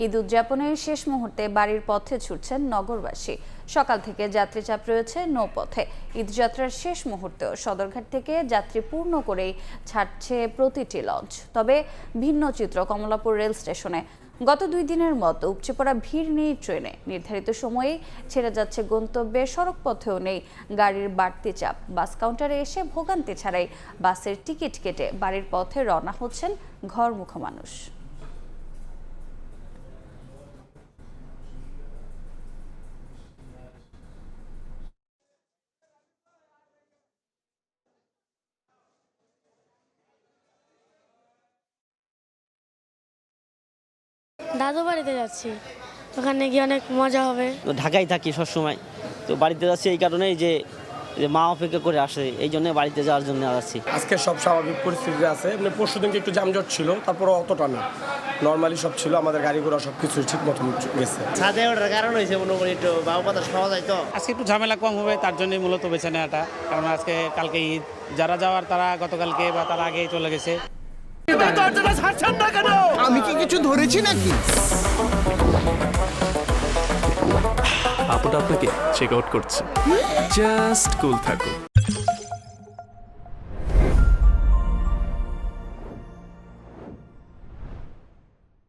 ঈদ উদযাপনের শেষ মুহূর্তে বাড়ির পথে ছুটছেন নগরবাসী। সকাল থেকে যাত্রী চাপ রয়েছে নৌপথে। ঈদযাত্রার শেষ মুহূর্তেও সদরঘাট থেকে যাত্রী পূর্ণ করেই ছাড়ছে প্রতিটি লঞ্চ। তবে ভিন্ন চিত্র কমলাপুর রেল স্টেশনে। গত 2 দিনের মতো উপচে পড়া ভিড় নেই ট্রেনে। নির্ধারিত সময়েই ছেড়ে যাচ্ছে গন্তব্যে। সড়ক পথেও নেই গাড়ির বাড়তি চাপ। বাস কাউন্টারে এসে ভোগান্তি ছাড়াই বাসের টিকিট কেটে বাড়ির পথে রওনা হচ্ছেন ঘরমুখো মানুষ। দাদু বাড়িতে যাচ্ছি, ওখানে গিয়ে অনেক মজা হবে। তো ঢাকায় থাকি সবসময়, তো বাড়িতে যাচ্ছি এই কারণেই যে মা অপেক্ষা করে আসে, এই জন্য বাড়িতে যাওয়ার জন্য যাচ্ছি। আজকে সব স্বাভাবিক পরিস্থিতি আছে। এমনি পরশু দিনকে একটু যানজট ছিল, তারপর অতটা না, নর্মালি সব ছিল। আমাদের গাড়ি ঘোড়া সব কিছু ঠিক মতন গেছে। ছাদে ওঠার কারণ হয়েছে মনে করি একটু বাবু কথা পাওয়া যায়, তো আজকে একটু ঝামেলা কম হবে, তার জন্যই মূলত বেছে নেওয়াটা। কারণ আজকে কালকে ঈদ, যারা যাওয়ার তারা গতকালকে বা তার আগেই চলে গেছে। আমি কি কিছু ধরেছি নাকি? আপুটা আপনাকে চেক আউট করছে। জাস্ট কুল থাকুন।